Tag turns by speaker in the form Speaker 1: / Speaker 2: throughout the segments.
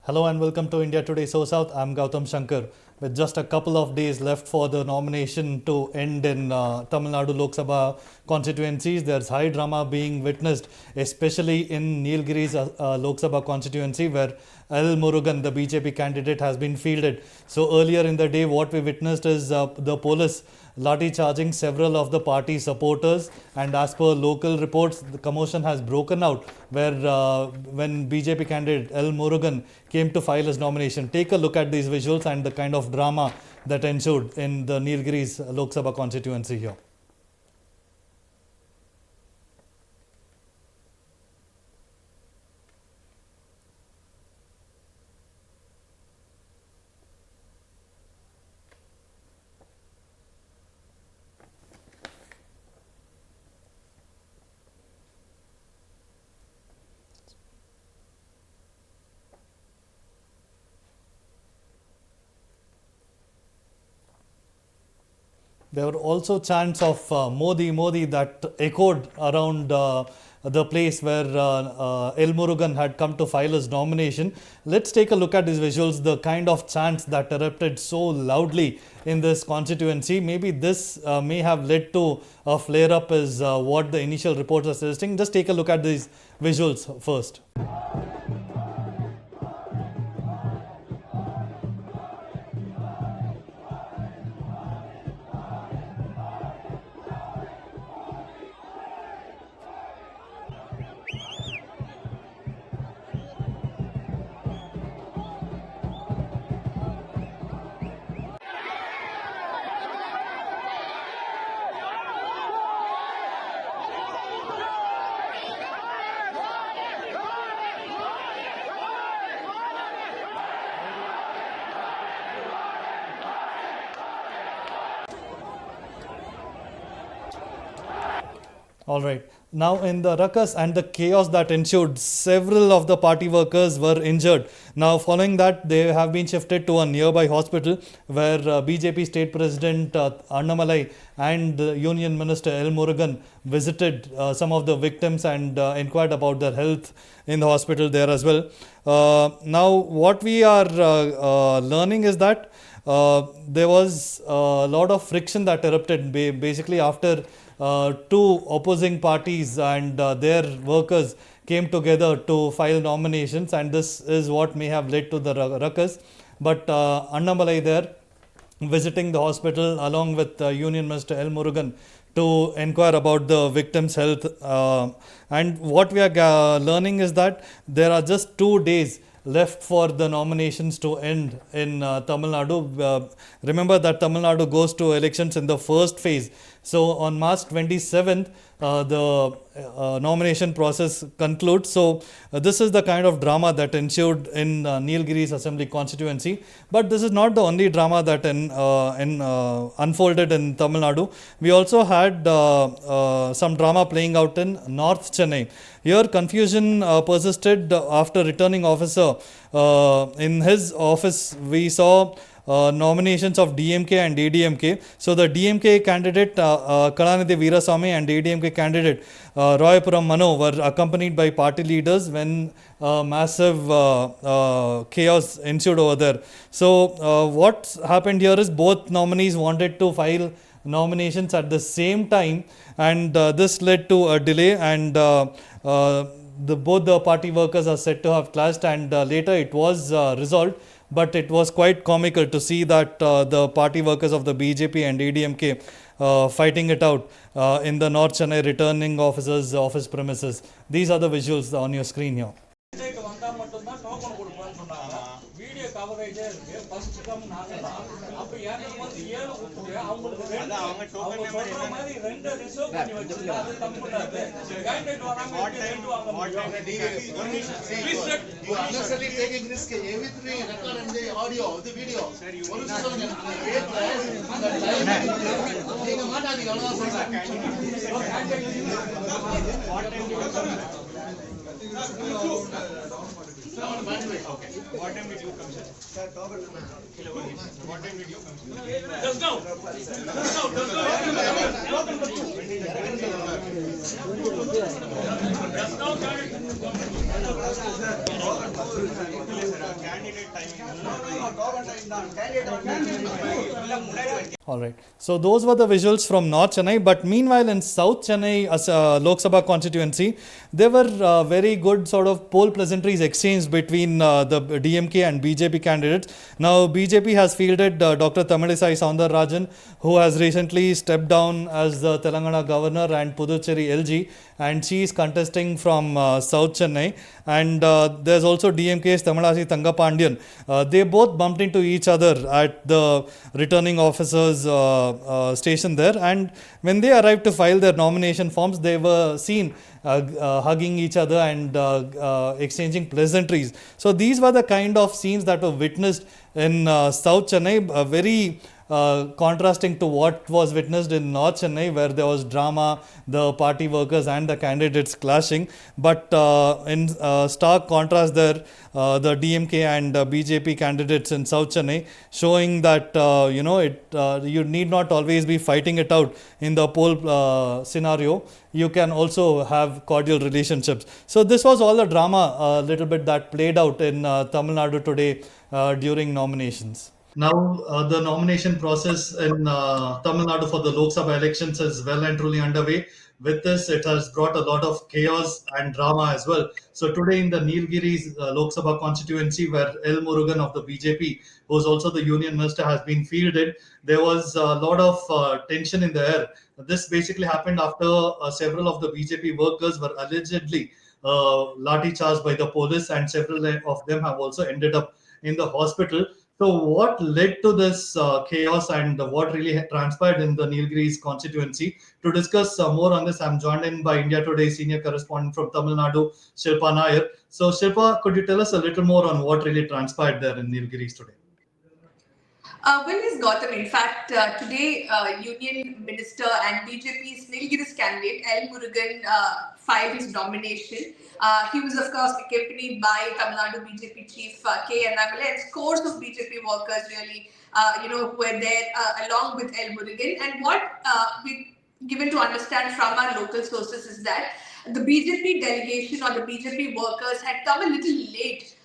Speaker 1: Hello and welcome to India Today SoSouth. I'm Gautam Shankar. With just a couple of days left for the nomination to end in Tamil Nadu Lok Sabha constituencies, there's high drama being witnessed, especially in Nilgiris Lok Sabha constituency where L. Murugan, the BJP candidate, has been fielded. So earlier in the day, what we witnessed is the police lathi charging several of the party supporters, and as per local reports, the commotion has broken out where when BJP candidate L. Murugan came to file his nomination. Take a look at these visuals and the kind of drama that ensued in the Nilgiris Lok Sabha constituency here. There were also chants of Modi, Modi that echoed around the place where L. Murugan had come to file his nomination. Let's take a look at these visuals, the kind of chants that erupted so loudly in this constituency. Maybe this may have led to a flare-up is what the initial reports are suggesting. Just take a look at these visuals first. All right. Now, in the ruckus and the chaos that ensued, several of the party workers were injured. Now, following that, they have been shifted to a nearby hospital where BJP State President Annamalai and Union Minister L. Murugan visited some of the victims and inquired about their health in the hospital there as well. Now, what we are learning is that there was a lot of friction that erupted basically after two opposing parties and their workers came together to file nominations, and this is what may have led to the ruckus. But Annamalai there visiting the hospital along with Union Minister L. Murugan to inquire about the victims' health. And what we are learning is that there are just 2 days left for the nominations to end in Tamil Nadu. Remember that Tamil Nadu goes to elections in the first phase. So on March 27th, the nomination process concludes. So this is the kind of drama that ensued in Nilgiris Assembly constituency. But this is not the only drama that unfolded in Tamil Nadu. We also had some drama playing out in North Chennai. Here confusion persisted after returning officer in his office. We saw nominations of DMK and AIADMK. So the DMK candidate Kalanidhi Veerasamy and AIADMK candidate Royapuram Mano were accompanied by party leaders when massive chaos ensued over there. So what happened here is both nominees wanted to file nominations at the same time, and this led to a delay, and both the party workers are said to have clashed, and later it was resolved. But it was quite comical to see that the party workers of the BJP and AIADMK fighting it out in the North Chennai returning officers' office premises. These are the visuals on your screen here.
Speaker 2: You are unnecessarily taking risk. Everything record and the audio, the video.
Speaker 3: What time did you come, sir? What time did you come, sir? Just now. Just now.
Speaker 1: All right. So those were the visuals from North Chennai. But meanwhile, in South Chennai, as Lok Sabha constituency, there were very good sort of poll pleasantries exchanged between the DMK and BJP candidates. Now, BJP has fielded Dr. Tamilisai Soundararajan, who has recently stepped down as the Telangana governor and Puducherry LG, and she is contesting from South Chennai. And there's also DMK's Tamilasi Thangapandian. They both bumped into each other at the returning officers station there, and when they arrived to file their nomination forms, they were seen hugging each other and exchanging pleasantries. So these were the kind of scenes that were witnessed in South Chennai, very contrasting to what was witnessed in North Chennai, where there was drama, the party workers and the candidates clashing. But in stark contrast there, the DMK and BJP candidates in South Chennai, showing that you need not always be fighting it out in the poll scenario. You can also have cordial relationships. So this was all the drama a little bit that played out in Tamil Nadu today during nominations. Now, the nomination process in Tamil Nadu for the Lok Sabha elections is well and truly underway. With this, it has brought a lot of chaos and drama as well. So today in the Nilgiris Lok Sabha constituency, where L. Murugan of the BJP, who is also the union minister, has been fielded, there was a lot of tension in the air. This basically happened after several of the BJP workers were allegedly lathi charged by the police, and several of them have also ended up in the hospital. So, what led to this chaos, and what really transpired in the Nilgiris constituency? To discuss more on this, I'm joined in by India Today senior correspondent from Tamil Nadu, Shilpa Nair. So, Shilpa, could you tell us a little more on what really transpired there in Nilgiris today?
Speaker 4: Yes, Gautam. In fact, today, Union Minister and BJP's Nilgiris candidate L. Murugan filed his nomination. He was, of course, accompanied by Tamil Nadu BJP chief K. Annamale, and scores of BJP workers really, who were there along with L. Murugan. And what we given to understand from our local sources is that the BJP delegation or the BJP workers had come a little late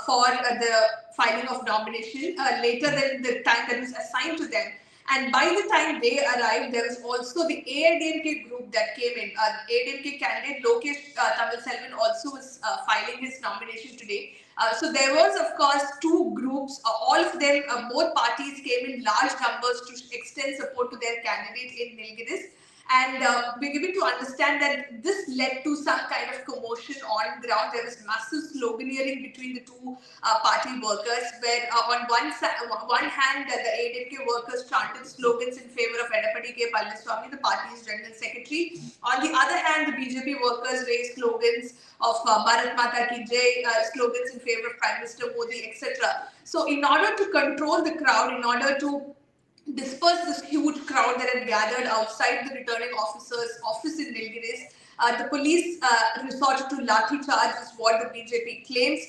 Speaker 4: for the filing of nomination, later than the time that was assigned to them. And by the time they arrived, there was also the AIADMK group that came in. AIADMK candidate Lokesh Tamil Selvan also was filing his nomination today. So there was, of course, two groups. All of them, both parties came in large numbers to extend support to their candidate in Nilgiris. And we're given to understand that this led to some kind of commotion on ground. There was massive sloganeering between the two party workers, where on one hand, the AIADMK workers chanted slogans in favor of Edapadi K. Palliswamy, the party's general secretary. On the other hand, the BJP workers raised slogans of Bharat Mata Ki Jai, slogans in favor of Prime Minister Modi, etc. So in order to control the crowd, in order to disperse this huge crowd that had gathered outside the returning officer's office in Nilgiris, the police resorted to lathi charge, is what the BJP claims.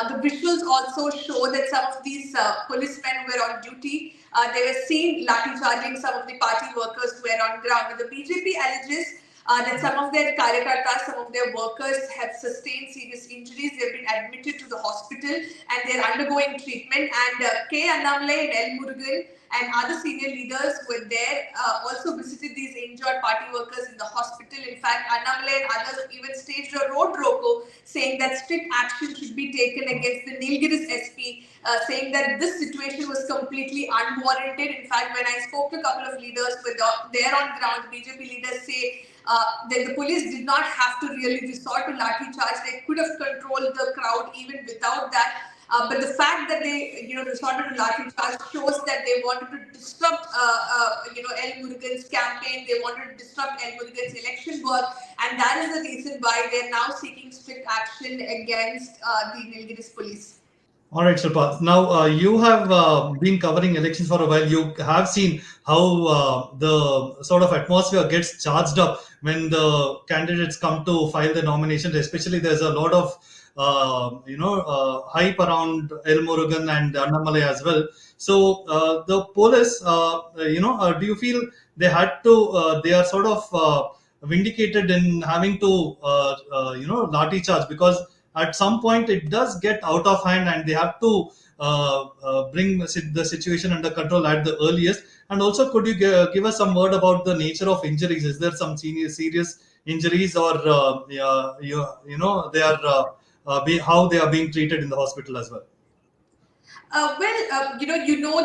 Speaker 4: The visuals also show that some of these policemen who were on duty, they were seen lathi charging some of the party workers who were on ground. But the BJP alleges that some of their karyakartas, some of their workers have sustained serious injuries. They have been admitted to the hospital and they are undergoing treatment. And K. Annamale and L. Murugan and other senior leaders were there, also visited these injured party workers in the hospital. In fact, Annamale and others even staged a road roko, saying that strict action should be taken against the Nilgiris SP, saying that this situation was completely unwarranted. In fact, when I spoke to a couple of leaders who were there on ground, BJP leaders say that the police did not have to really resort to lathi charge. They could have controlled the crowd even without that. But the fact that they, resorted to lathi charge shows that they wanted to disrupt, L. Murugan's campaign. They wanted to disrupt L. Murugan's election work, and that is the reason why they are now seeking strict action against the Nilgiris police.
Speaker 1: All right, Shilpa. Now, you have been covering elections for a while. You have seen how the sort of atmosphere gets charged up when the candidates come to file the nominations. Especially, there's a lot of hype around El Murugan and Annamale as well. So the police, do you feel they had to? They are sort of vindicated in having to, lathi charge, because at some point it does get out of hand, and they have to bring the situation under control at the earliest. And also, could you give us some word about the nature of injuries? Is there some serious injuries, or they are how they are being treated in the hospital as well?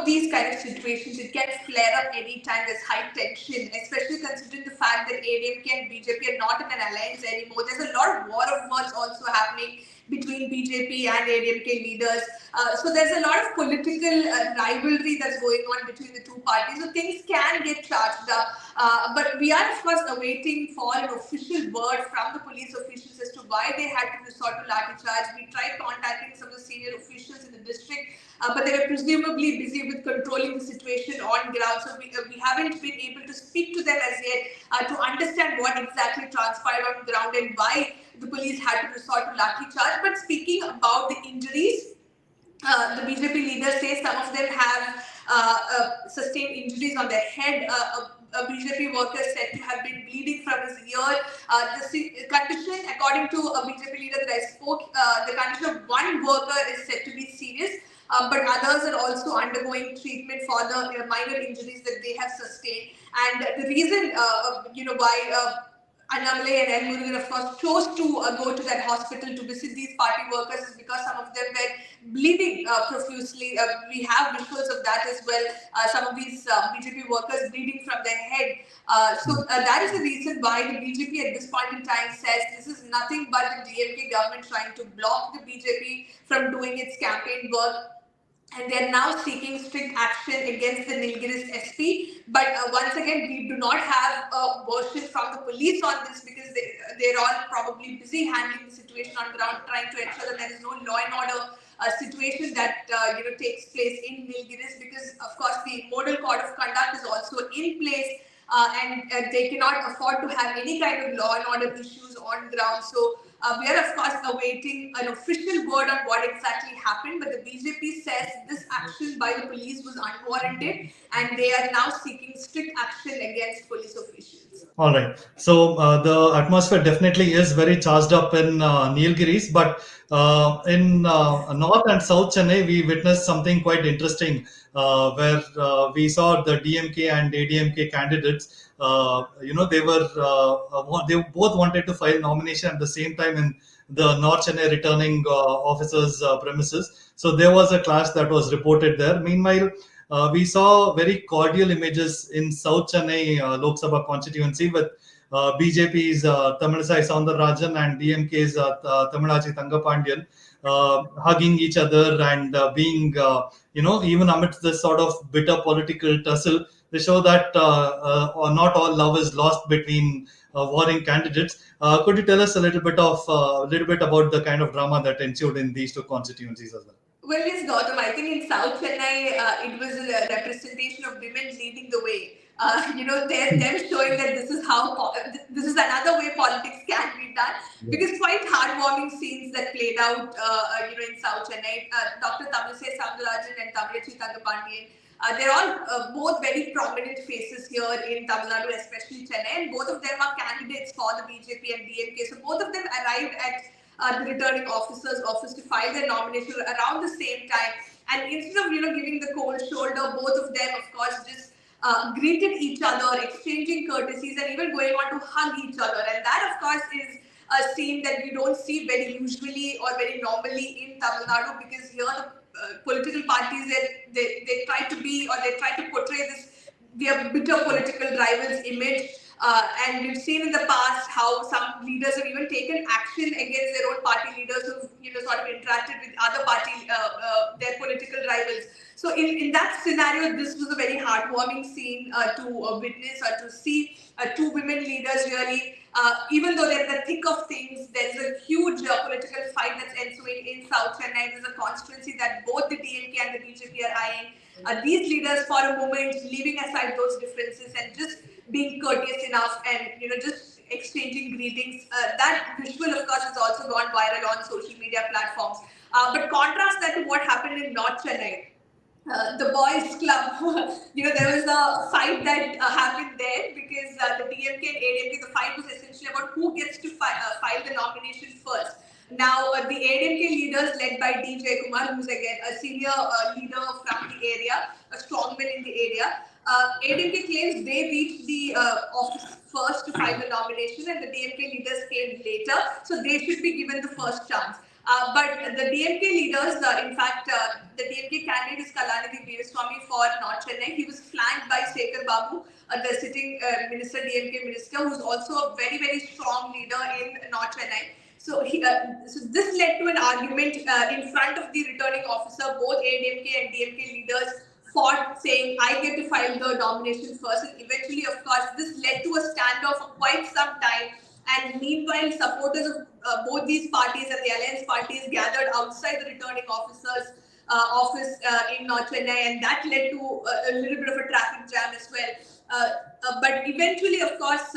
Speaker 4: These kind of situations, it can flare up anytime. There's high tension, especially considering the fact that AIADMK and BJP are not in an alliance anymore. There's a lot of war of words also happening between BJP and AIADMK leaders. So there's a lot of political rivalry that's going on between the two parties. So things can get charged up. But we are, of course, awaiting for an official word from the police officials as to why they had to resort to lathi charge. We tried contacting some of the senior officials in the district, but they were presumably busy with controlling the situation on ground. So we haven't been able to speak to them as yet to understand what exactly transpired on ground and why the police had to resort to lathi charge. But speaking about the injuries, the BJP leaders say some of them have sustained injuries on their head. A BJP worker said to have been bleeding from his ear. The condition, according to a BJP leader that I spoke, the condition of one worker is said to be serious, but others are also undergoing treatment for the minor injuries that they have sustained. And the reason, why Annamalai and L. Murugan, of course, chose to go to that hospital to visit these party workers is because some of them were bleeding profusely. We have visuals of that as well. Some of these BJP workers bleeding from their head. That is the reason why the BJP at this point in time says this is nothing but the DMK government trying to block the BJP from doing its campaign work. And they are now seeking strict action against the Nilgiris SP. But once again, we do not have a version from the police on this because they're all probably busy handling the situation on ground, trying to ensure that there is no law and order situation that takes place in Nilgiris, because of course the model code of conduct is also in place. And they cannot afford to have any kind of law and order issues on ground. So we are, of course, awaiting an official word on what exactly happened. But the BJP says this action by the police was unwarranted, and they are now seeking strict action against police officials.
Speaker 1: All right. So the atmosphere definitely is very charged up in Nilgiris, but in North and South Chennai, we witnessed something quite interesting, where we saw the DMK and ADMK candidates. They both wanted to file nomination at the same time in the North Chennai returning officers' premises. So there was a clash that was reported there. Meanwhile, we saw very cordial images in South Chennai Lok Sabha constituency with BJP's Tamilisai Soundararajan and DMK's Tamilachi Thangapandian hugging each other and being, even amidst this sort of bitter political tussle, they show that not all love is lost between warring candidates. Could you tell us a little bit about the kind of drama that ensued in these two constituencies as well?
Speaker 4: Well, yes, Gautam, I think in South Chennai, it was a representation of women leading the way. Them showing that this is another way politics can be done. Because quite heartwarming scenes that played out, in South Chennai. Dr. Tamilisai Soundararajan and Tamilachi Thangapandian, they're all both very prominent faces here in Tamil Nadu, especially Chennai, and both of them are candidates for the BJP and DMK. So both of them arrived at the returning officer's office to file their nomination around the same time. And instead of giving the cold shoulder, both of them, of course, just greeted each other, exchanging courtesies, and even going on to hug each other. And that, of course, is a scene that we don't see very usually or very normally in Tamil Nadu, because here the political parties, they try to be, or they try to portray this their bitter political rivals image. And we've seen in the past how some leaders have even taken action against their own party leaders who sort of interacted with other party, their political rivals. So in that scenario, this was a very heartwarming scene to witness or to see two women leaders really. Even though they're in the thick of things, there's a huge political fight that's ensuing in South Chennai. There's a constituency that both the DMK and the BJP are eyeing. These leaders, for a moment, leaving aside those differences and just being courteous enough and just exchanging greetings. That visual, of course, has also gone viral on social media platforms. But contrast that to what happened in North Chennai. The boys' club, there was a fight that happened there because the DMK and ADMK, the fight was essentially about who gets to file the nomination first. Now, the AIADMK leaders led by DJ Kumar, who's again a senior leader from the area, a strongman in the area, AIADMK claims they reached the office first to file the nomination and the DMK leaders came later, so they should be given the first chance. But the DMK leaders, in fact, the DMK candidate is Kalanidhi Veeraswamy for North Chennai. He was flanked by Shekhar Babu, the sitting minister, DMK minister, who's also a very, very strong leader in North Chennai. So, so this led to an argument in front of the returning officer. Both AIADMK and DMK leaders fought, saying, I get to file the nomination first. And eventually, of course, this led to a standoff for quite some time. And meanwhile, supporters of both these parties and the alliance parties gathered outside the returning officer's office in North Chennai, and that led to a little bit of a traffic jam as well. But eventually, of course,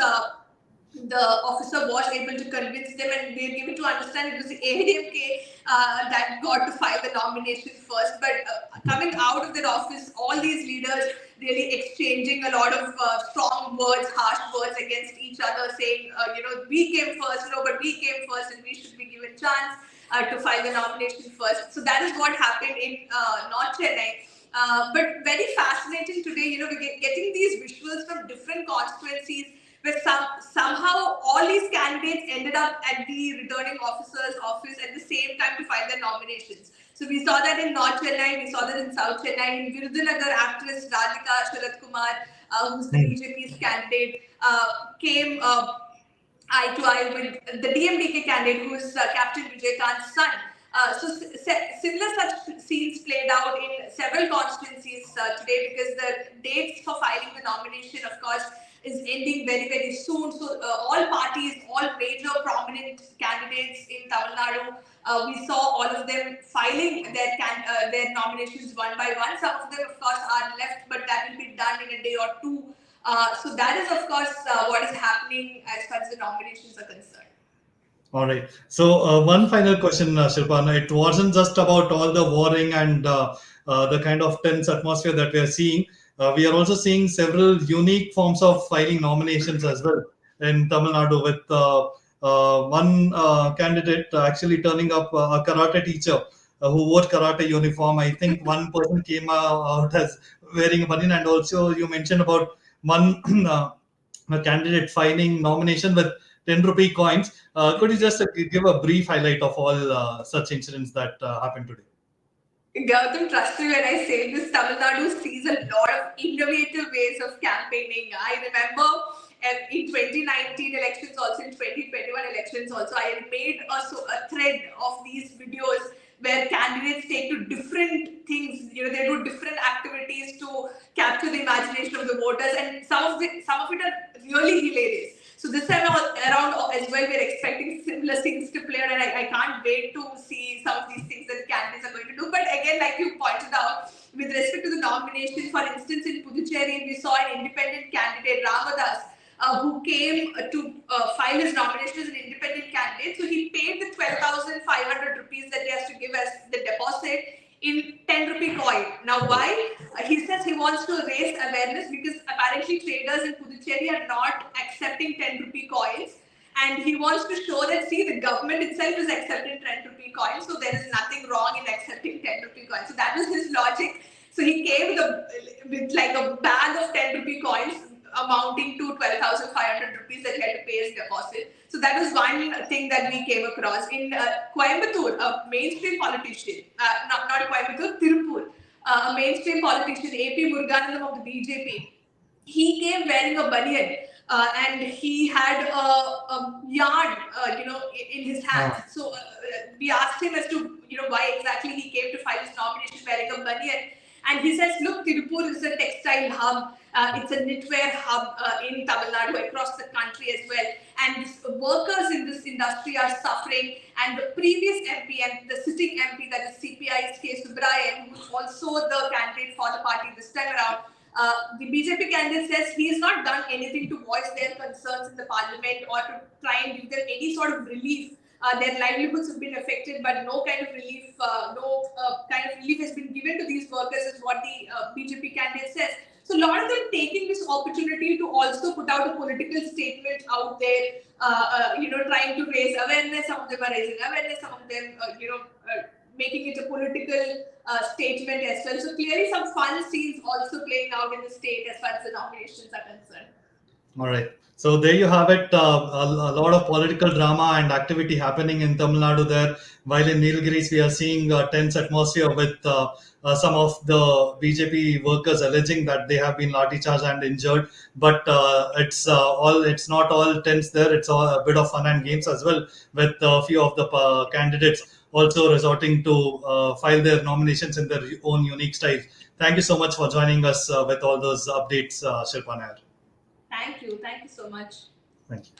Speaker 4: the officer was able to convince them, and they were given to understand it was the AIADMK that got to file the nomination first. But coming out of that office, all these leaders really exchanging a lot of strong words, harsh words against each other, saying, we came first, but we came first and we should be given chance to file the nomination first. So that is what happened in North Chennai. But very fascinating today, we're getting these visuals from different constituencies where somehow all these candidates ended up at the returning officer's office at the same time to file their nominations. So we saw that in North Chennai, we saw that in South Chennai. In Virudhunagar, actress Radhika Sharad Kumar, who's the BJP's candidate, came eye to eye with the DMDK candidate, who is Captain Vijayakant's son. So similar such scenes played out in several constituencies today, because the dates for filing the nomination, of course, is ending very, very soon. So all parties, all major prominent candidates in Tamil Nadu, we saw all of them filing their nominations one by one. Some of them, of course, are left, but that will be done in a day or two. So that is, of course, what is happening as far as the nominations are concerned.
Speaker 1: All right. So one final question, Shilpa. It wasn't just about all the warring and the kind of tense atmosphere that we are seeing. We are also seeing several unique forms of filing nominations as well in Tamil Nadu, with one candidate actually turning up a karate teacher who wore karate uniform. I think one person came out as wearing a banian, and also you mentioned about one a candidate filing nomination with 10 rupee coins. Could you just give a brief highlight of all such incidents that happened today?
Speaker 4: Gautam, trust me when I say this, Tamil Nadu sees a lot of innovative ways of campaigning. I remember in 2019 elections, also in 2021 elections, also I made a thread of these videos where candidates take to different things. They do different activities to capture the imagination of the voters, and some of it are really hilarious. So this time around as well, we're expecting similar things to play out, and I can't wait to see some of these things that candidates are going to do. But again, like you pointed out, with respect to the nomination, for instance, in Puducherry, we saw an independent candidate, Ramadas, who came to file his nomination as an independent candidate. So he paid the 12,500 rupees that he has to give as the deposit in 10 rupee coin. Now why? He says he wants to raise awareness because apparently traders in Puducherry are not accepting 10 rupee coins, and he wants to show that, see, the government itself is accepting 10 rupee coins, so there is nothing wrong in accepting 10 rupee coins. So that was his logic. So he came with like a bag of 10 rupee coins amounting to 12,500 rupees that he had to pay as deposit. So that was one thing that we came across. In Coimbatore, a mainstream politician, not Coimbatore, Tirupur, a mainstream politician, AP Muruganathan of the BJP, he came wearing a banyan and he had a yarn, in his hands. So we asked him as to, why exactly he came to file his nomination wearing a banyan. And he says, look, Tirupur is a textile hub. It's a knitwear hub in Tamil Nadu, across the country as well. And workers in this industry are suffering. And the previous MP and the sitting MP, that is CPI's K. Subbarayan, who's also the candidate for the party this time around, the BJP candidate says he has not done anything to voice their concerns in the parliament or to try and give them any sort of relief. Their livelihoods have been affected, but no kind of relief, has been given to these workers, is what the BJP candidate says. So a lot of them taking this opportunity to also put out a political statement out there, trying to raise awareness. Some of them are raising awareness, some of them, making it a political statement as well. So clearly some fun scenes also playing out in the state as far as the nominations are concerned.
Speaker 1: All right. So there you have it. A lot of political drama and activity happening in Tamil Nadu there. While in Nilgiris, we are seeing a tense atmosphere with some of the BJP workers alleging that they have been lathi charged and injured. But it's not all tense there. It's all a bit of fun and games as well, with a few of the candidates also resorting to file their nominations in their own unique style. Thank you so much for joining us with all those updates, Shilpa Nair.
Speaker 4: Thank you so much.
Speaker 1: Thank you.